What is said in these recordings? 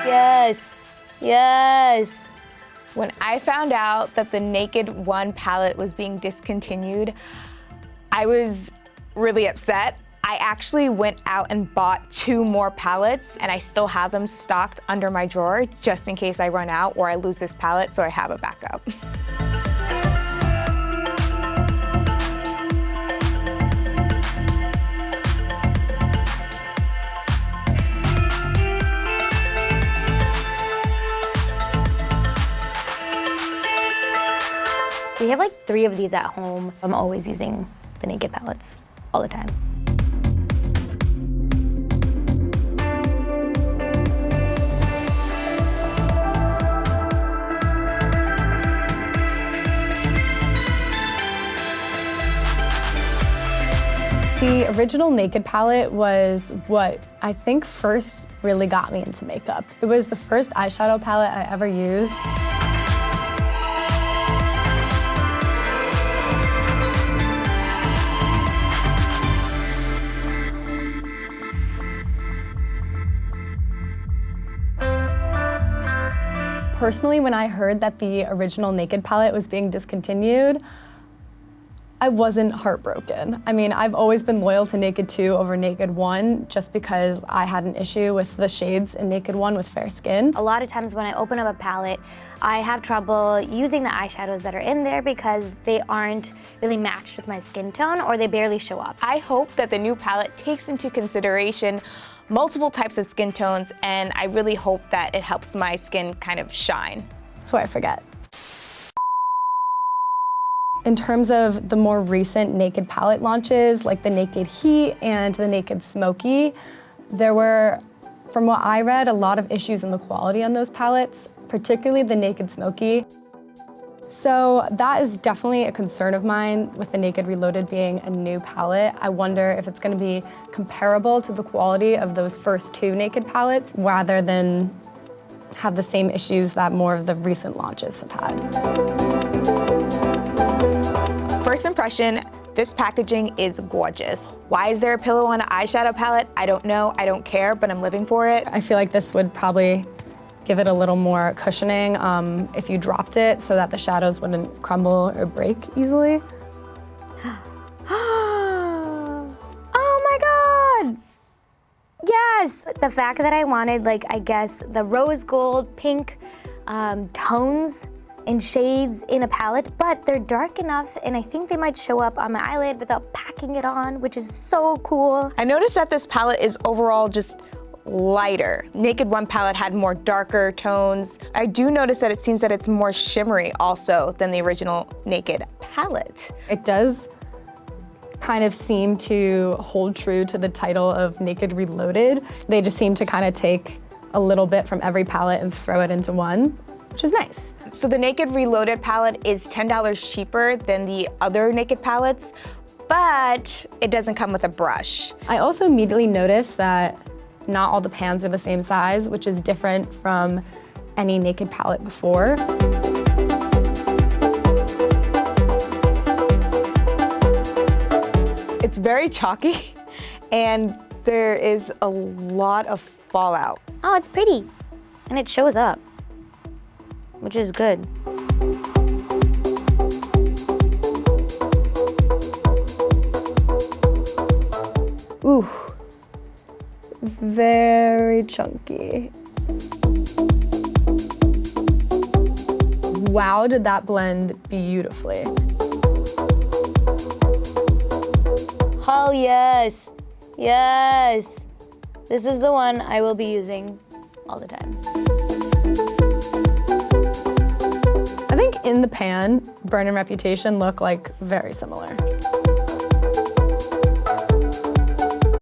Yes, yes. When I found out that the Naked One palette was being discontinued, I was really upset. I actually went out and bought 2 more palettes, and I still have them stocked under my drawer just in case I run out or I lose this palette, so I have a backup. We have like 3 of these at home. I'm always using the Naked palettes all the time. The original Naked palette was what I think first really got me into makeup. It was the first eyeshadow palette I ever used. Personally, when I heard that the original Naked palette was being discontinued, I wasn't heartbroken. I mean, I've always been loyal to Naked 2 over Naked 1 just because I had an issue with the shades in Naked 1 with fair skin. A lot of times when I open up a palette, I have trouble using the eyeshadows that are in there because they aren't really matched with my skin tone or they barely show up. I hope that the new palette takes into consideration multiple types of skin tones, and I really hope that it helps my skin kind of shine. Before I forget. In terms of the more recent Naked palette launches, like the Naked Heat and the Naked Smoky, there were, from what I read, a lot of issues in the quality on those palettes, particularly the Naked Smoky. So that is definitely a concern of mine with the Naked Reloaded being a new palette. I wonder if it's going to be comparable to the quality of those first 2 Naked palettes rather than have the same issues that more of the recent launches have had. First impression, this packaging is gorgeous. Why is there a pillow on an eyeshadow palette? I don't know, I don't care, but I'm living for it. I feel like this would probably give it a little more cushioning if you dropped it so that the shadows wouldn't crumble or break easily. Oh my God! Yes! The fact that I wanted, like, I guess, the rose gold, pink tones and shades in a palette, but they're dark enough and I think they might show up on my eyelid without packing it on, which is so cool. I noticed that this palette is overall just lighter. Naked One palette had more darker tones. I do notice that it seems that it's more shimmery also than the original Naked palette. It does kind of seem to hold true to the title of Naked Reloaded. They just seem to kind of take a little bit from every palette and throw it into one, which is nice. So the Naked Reloaded palette is $10 cheaper than the other Naked palettes, but it doesn't come with a brush. I also immediately noticed that not all the pans are the same size, which is different from any Naked palette before. It's very chalky and there is a lot of fallout. Oh, it's pretty. And it shows up, which is good. Ooh, very chunky. Wow, did that blend beautifully. Hell yes, yes. This is the one I will be using all the time. I think in the pan, Burn and Reputation look like very similar.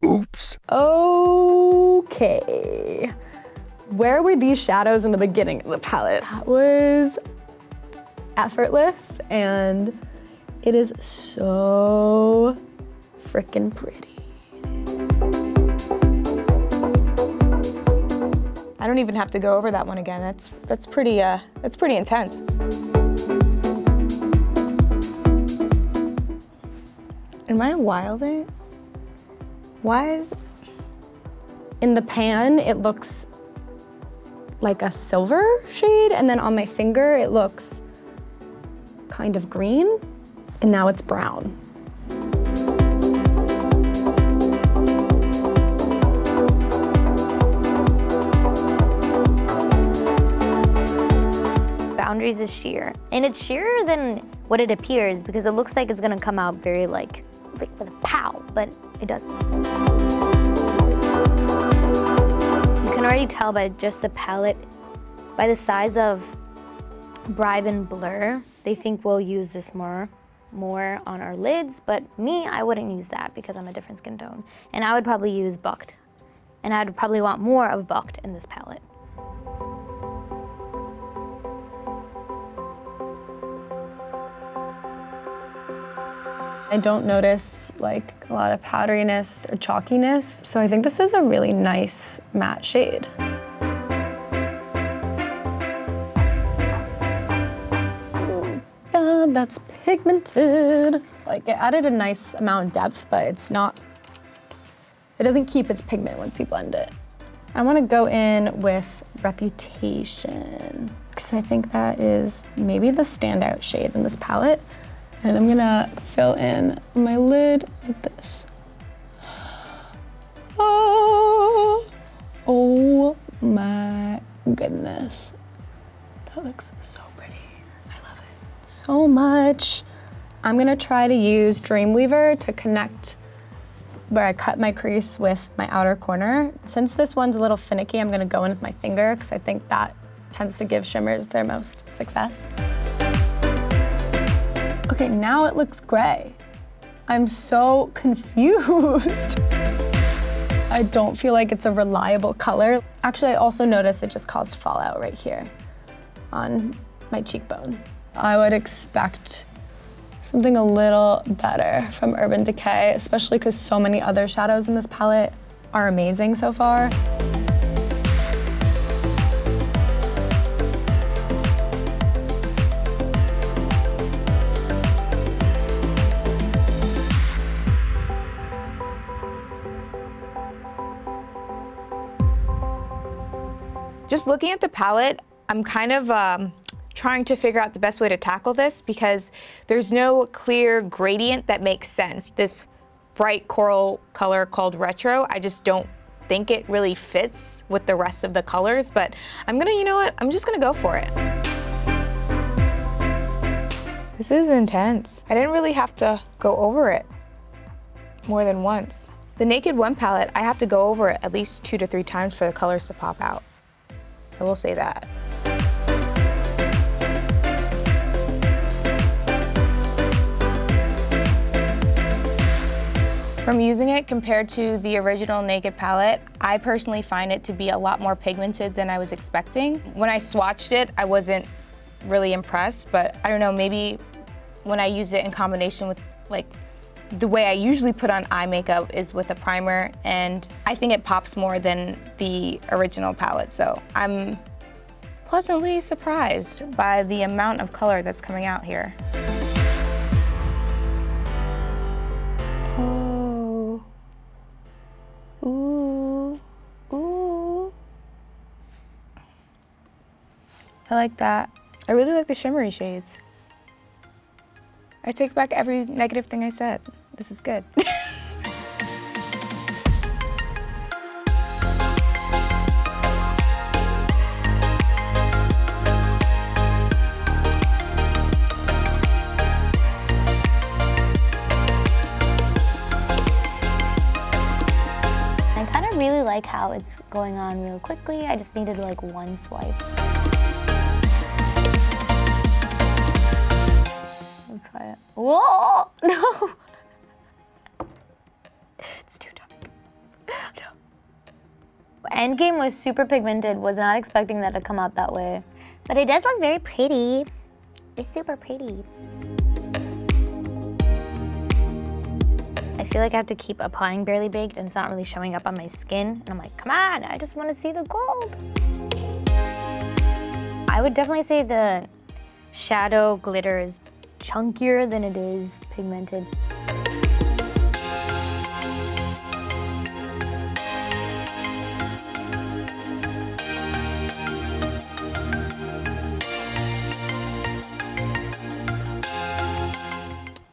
Oops. Okay. Where were these shadows in the beginning of the palette? That was effortless, and it is so freaking pretty. I don't even have to go over that one again. That's pretty intense. Am I wilding? What? In the pan, it looks like a silver shade, and then on my finger, it looks kind of green, and now it's brown. Boundaries is sheer, and it's sheerer than what it appears because it looks like it's gonna come out very like with a pow, but it doesn't. You can already tell by just the palette, by the size of Bribe and Blur, they think we'll use this more on our lids, but me, I wouldn't use that because I'm a different skin tone. And I would probably use Bucked, and I'd probably want more of Bucked in this palette. I don't notice like a lot of powderiness or chalkiness, so I think this is a really nice matte shade. Oh God, that's pigmented. Like it added a nice amount of depth, but it doesn't keep its pigment once you blend it. I want to go in with Reputation, because I think that is maybe the standout shade in this palette. And I'm gonna fill in my lid with this. Oh my goodness. That looks so pretty. I love it so much. I'm gonna try to use Dreamweaver to connect where I cut my crease with my outer corner. Since this one's a little finicky, I'm gonna go in with my finger because I think that tends to give shimmers their most success. Okay, now it looks gray. I'm so confused. I don't feel like it's a reliable color. Actually, I also noticed it just caused fallout right here on my cheekbone. I would expect something a little better from Urban Decay, especially because so many other shadows in this palette are amazing so far. Just looking at the palette, I'm kind of trying to figure out the best way to tackle this because there's no clear gradient that makes sense. This bright coral color called Retro, I just don't think it really fits with the rest of the colors, but I'm gonna, you know what? I'm just gonna go for it. This is intense. I didn't really have to go over it more than once. The Naked One palette, I have to go over it at least 2 to 3 times for the colors to pop out. I will say that. From using it compared to the original Naked palette, I personally find it to be a lot more pigmented than I was expecting. When I swatched it, I wasn't really impressed, but I don't know, maybe when I use it in combination with like the way I usually put on eye makeup is with a primer, and I think it pops more than the original palette, so I'm pleasantly surprised by the amount of color that's coming out here. Oh. Ooh. Ooh. I like that. I really like the shimmery shades. I take back every negative thing I said. This is good. I kind of really like how it's going on real quickly. I just needed like one swipe. Try it. Whoa! No! It's too dark. No. Endgame was super pigmented. Was not expecting that to come out that way. But it does look very pretty. It's super pretty. I feel like I have to keep applying Barely Baked and it's not really showing up on my skin. And I'm like, come on, I just want to see the gold. I would definitely say the shadow glitter is chunkier than it is pigmented.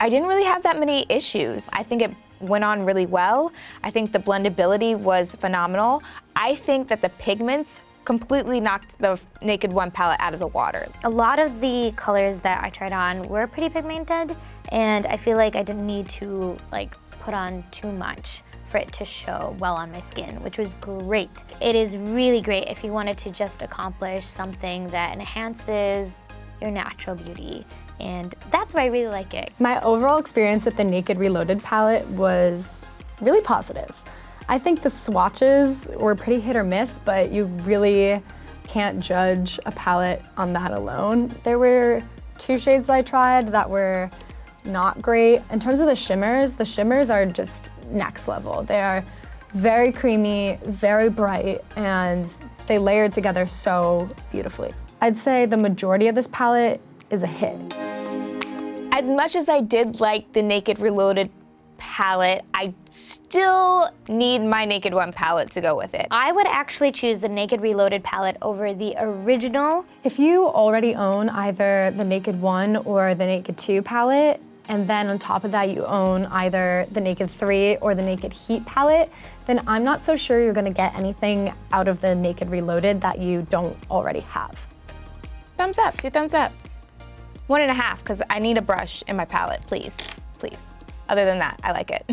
I didn't really have that many issues. I think it went on really well. I think the blendability was phenomenal. I think that the pigments completely knocked the Naked One palette out of the water. A lot of the colors that I tried on were pretty pigmented, and I feel like I didn't need to like put on too much for it to show well on my skin, which was great. It is really great if you wanted to just accomplish something that enhances your natural beauty, and that's why I really like it. My overall experience with the Naked Reloaded palette was really positive. I think the swatches were pretty hit or miss, but you really can't judge a palette on that alone. There were 2 shades that I tried that were not great. In terms of the shimmers are just next level. They are very creamy, very bright, and they layered together so beautifully. I'd say the majority of this palette is a hit. As much as I did like the Naked Reloaded palette, I still need my Naked One palette to go with it. I would actually choose the Naked Reloaded palette over the original. If you already own either the Naked One or the Naked 2 palette, and then on top of that you own either the Naked 3 or the Naked Heat palette, then I'm not so sure you're gonna get anything out of the Naked Reloaded that you don't already have. Thumbs up, 2 thumbs up. 1.5, because I need a brush in my palette, please, please. Other than that, I like it.